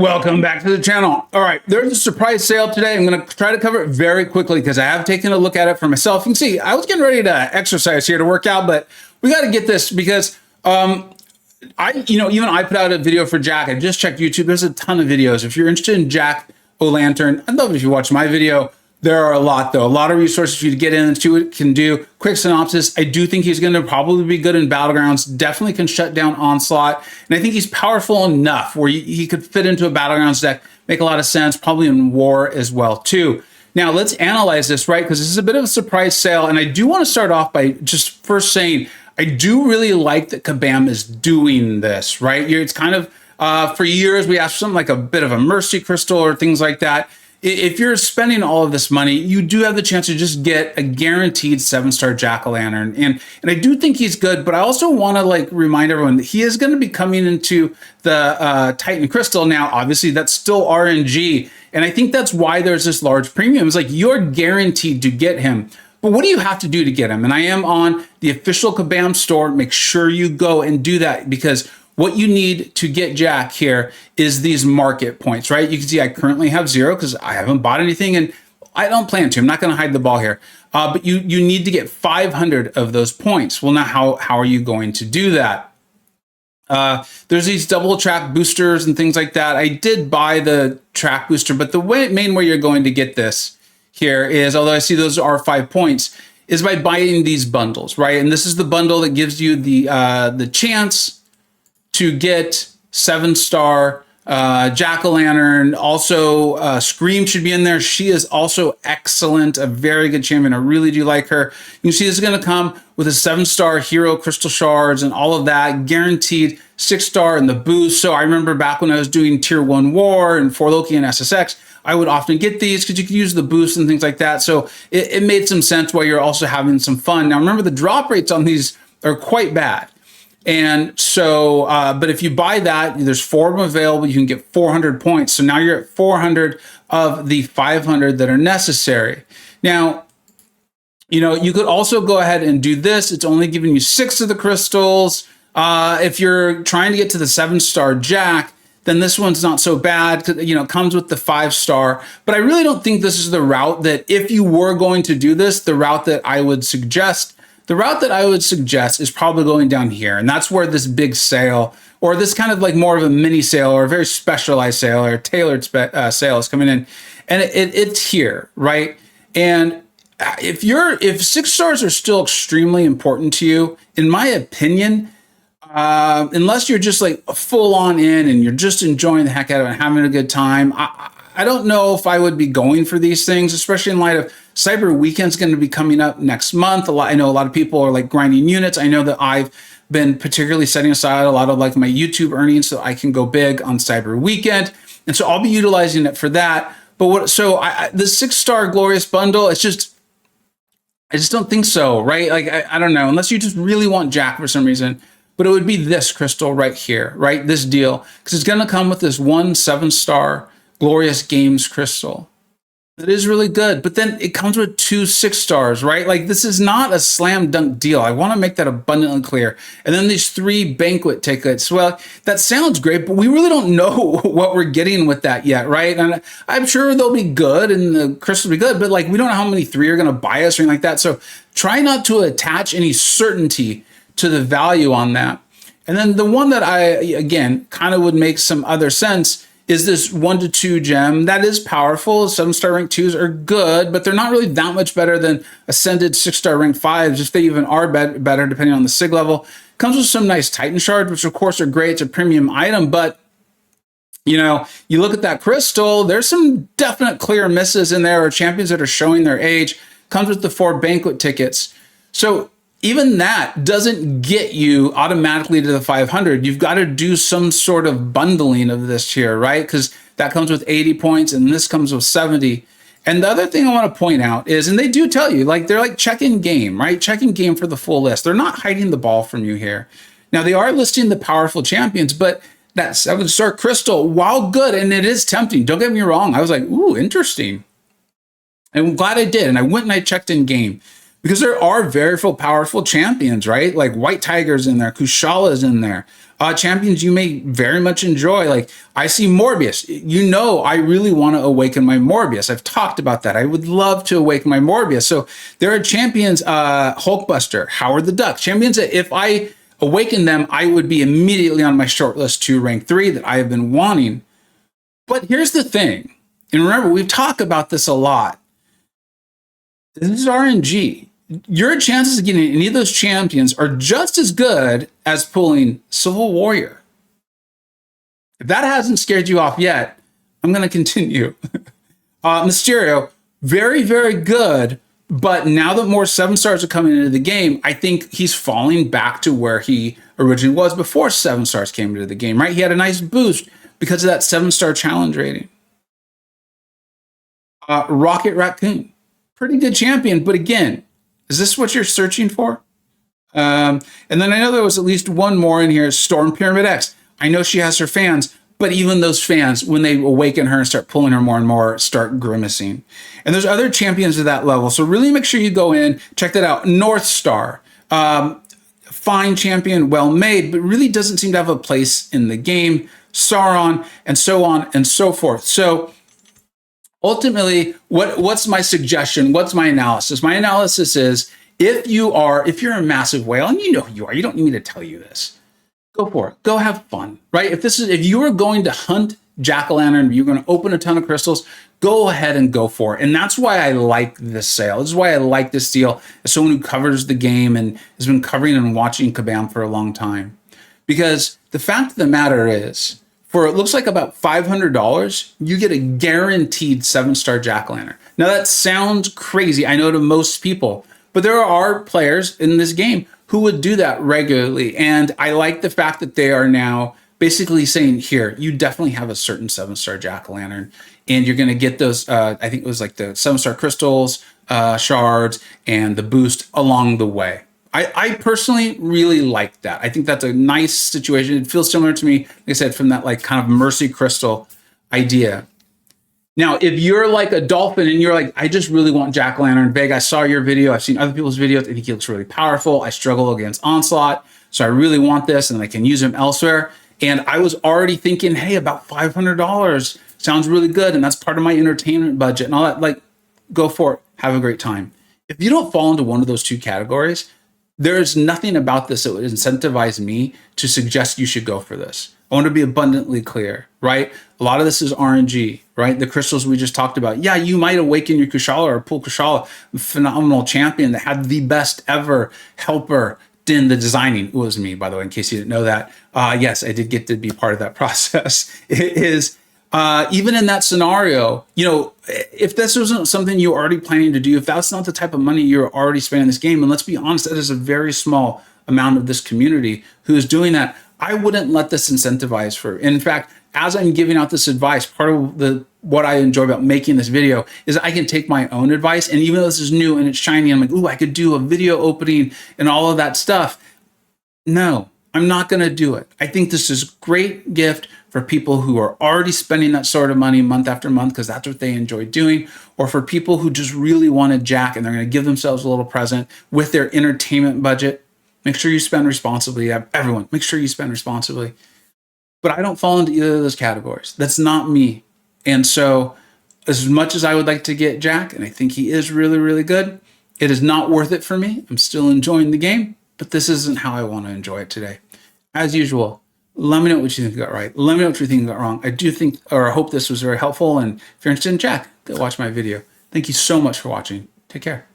Welcome back to the channel. All right, there's a surprise sale today. I'm going to try to cover it very quickly because I have taken a look at it for myself. You can see I was getting ready to exercise here to work out, but we got to get this because even I put out a video for Jack. I just checked YouTube. There's a ton of videos. If you're interested in Jack O'Lantern, I'd love it if you watch my video. There are a lot, though. A lot of resources for you to get in and see what it can do. Quick synopsis. I do think he's going to probably be good in Battlegrounds. Definitely can shut down Onslaught. And I think he's powerful enough where he could fit into a Battlegrounds deck. Make a lot of sense. Probably in War as well, too. Now, let's analyze this, right? Because this is a bit of a surprise sale. And I do want to start off by just first saying, I do really like that Kabam is doing this, right? It's kind of, for years, we asked for something like a bit of a Mercy Crystal or things like that. If you're spending all of this money, you do have the chance to just get a guaranteed 7-star Jack-o'-lantern. And I do think he's good, but I also want to remind everyone that he is going to be coming into the Titan Crystal. Now, obviously, that's still RNG. And I think that's why there's this large premium. It's like you're guaranteed to get him. But what do you have to do to get him? And I am on the official Kabam store. Make sure you go and do that because what you need to get Jack here is these market points, right? You can see I currently have 0 because I haven't bought anything and I don't plan to. I'm not going to hide the ball here. But you need to get 500 of those points. Well, now how are you going to do that? There's these double track boosters and things like that. I did buy the track booster, but the main way you're going to get this here is, although I see those are 5 points, is by buying these bundles, right? And this is the bundle that gives you the chance to get 7-star Jack-o'-lantern. Also, Scream should be in there. She is also excellent, a very good champion. I really do like her. You can see this is going to come with a 7-star hero, crystal shards, and all of that. Guaranteed 6-star in the boost. So I remember back when I was doing Tier 1 War and for Loki and SSX, I would often get these because you could use the boost and things like that. So it made some sense while you're also having some fun. Now, remember, the drop rates on these are quite bad. And so, but if you buy that, there's 4 of them available. You can get 400 points. So now you're at 400 of the 500 that are necessary. Now, you could also go ahead and do this. It's only giving you 6 of the crystals. If you're trying to get to the 7-star Jack, then this one's not so bad. It comes with the 5-star. But I really don't think this is the route that, if you were going to do this, the route that I would suggest. The route that I would suggest is probably going down here. And that's where this big sale, or this kind of more of a mini sale or a very specialized sale or tailored sale is coming in. And it's here, right? And if 6 stars are still extremely important to you, in my opinion, unless you're just full on in and you're just enjoying the heck out of it and having a good time, I don't know if I would be going for these things, especially in light of Cyber Weekend's going to be coming up next month. I know a lot of people are grinding units. I know that I've been particularly setting aside a lot of my YouTube earnings so I can go big on Cyber Weekend. And so I'll be utilizing it for that. But the 6-star Glorious Bundle, I just don't think so, right? I don't know, unless you just really want Jack for some reason. But it would be this crystal right here, right? This deal, because it's going to come with this 1 7-star Glorious Games crystal. It is really good, but then it comes with 2 6-stars, right? This is not a slam dunk deal. I want to make that abundantly clear. And then these 3 banquet tickets. Well, that sounds great, but we really don't know what we're getting with that yet, right? And I'm sure they'll be good and the crystals will be good, but we don't know how many 3 are going to buy us or anything like that. So try not to attach any certainty to the value on that. And then the one that again, kind of would make some other sense is this 1 to 2 gem. That is powerful. 7-star rank 2s are good, but they're not really that much better than Ascended 6-star rank 5s, if they even are better, depending on the SIG level. Comes with some nice Titan shards, which of course are great. It's a premium item, but you look at that crystal, there's some definite clear misses in there, or champions that are showing their age. Comes with the 4 banquet tickets. So even that doesn't get you automatically to the 500. You've got to do some sort of bundling of this here, right? Because that comes with 80 points and this comes with 70. And the other thing I want to point out is, and they do tell you, they're check-in game, right? Check-in game for the full list. They're not hiding the ball from you here. Now, they are listing the powerful champions, but that 7-star crystal, while good, and it is tempting, don't get me wrong, I was like, ooh, interesting. And I'm glad I did. And I went and I checked in game. Because there are very powerful champions, right? Like White Tiger's in there, Kushala is in there. champions you may very much enjoy. Like I see Morbius. You know, I really want to awaken my Morbius. I've talked about that. I would love to awaken my Morbius. So there are champions, Hulkbuster, Howard the Duck, champions that if I awaken them, I would be immediately on my short list to rank 3 that I have been wanting. But here's the thing. And remember, we've talked about this a lot. This is RNG. Your chances of getting any of those champions are just as good as pulling Civil Warrior. If that hasn't scared you off yet, I'm going to continue. Mysterio, very, very good. But now that more 7 stars are coming into the game, I think he's falling back to where he originally was before 7 stars came into the game, right? He had a nice boost because of that 7-star challenge rating. Rocket Raccoon, pretty good champion. But again, is this what you're searching for? And then I know there was at least one more in here, Storm Pyramid X. I know she has her fans, but even those fans, when they awaken her and start pulling her more and more, start grimacing. And there's other champions at that level. So really make sure you go in, check that out. North Star, fine champion, well made, but really doesn't seem to have a place in the game. Sauron, and so on and so forth. So ultimately, what's my suggestion? What's my analysis? My analysis is if you're a massive whale, and you know who you are, you don't need me to tell you this. Go for it. Go have fun, right? If you are going to hunt jack-o'-lantern, you're going to open a ton of crystals, go ahead and go for it. And that's why I like this sale. This is why I like this deal as someone who covers the game and has been covering and watching Kabam for a long time. Because the fact of the matter is, for it looks like about $500, you get a guaranteed 7-star jack-o'-lantern. Now that sounds crazy, I know to most people, but there are players in this game who would do that regularly. And I like the fact that they are now basically saying, here, you definitely have a certain 7-star jack-o'-lantern, and you're going to get those, I think it was like the 7-star crystals, shards, and the boost along the way. I personally really like that. I think that's a nice situation. It feels similar to me, like I said, from that like kind of Mercy Crystal idea. Now, if you're like a dolphin and you're like, I just really want jack-o'-lantern, Vega, I saw your video. I've seen other people's videos. I think he looks really powerful. I struggle against Onslaught, so I really want this and I can use him elsewhere. And I was already thinking, hey, about $500 sounds really good. And that's part of my entertainment budget and all that. Like, go for it. Have a great time. If you don't fall into one of those two categories, there's nothing about this that would incentivize me to suggest you should go for this. I want to be abundantly clear, right? A lot of this is RNG, right? The crystals we just talked about. Yeah, you might awaken your Kushala or pull Kushala, phenomenal champion that had the best ever helper in the designing. It was me, by the way, in case you didn't know that. Yes, I did get to be part of that process. It is even in that scenario, you know, if this wasn't something you're already planning to do, if that's not the type of money you're already spending in this game, and let's be honest, that is a very small amount of this community who is doing that, I wouldn't let this incentivize for. In fact, as I'm giving out this advice, part of what I enjoy about making this video is I can take my own advice, and even though this is new and it's shiny, I'm like, ooh, I could do a video opening and all of that stuff. No, I'm not going to do it. I think this is a great gift for people who are already spending that sort of money month after month because that's what they enjoy doing, or for people who just really want to jack and they're going to give themselves a little present with their entertainment budget. Make sure you spend responsibly. Everyone, make sure you spend responsibly. But I don't fall into either of those categories. That's not me. And so as much as I would like to get Jack, and I think he is really, really good, it is not worth it for me. I'm still enjoying the game, but this isn't how I want to enjoy it today. As usual, let me know what you think I got right. Let me know what you think I got wrong. I do think, or I hope this was very helpful. And if you're interested in Jack, go watch my video. Thank you so much for watching. Take care.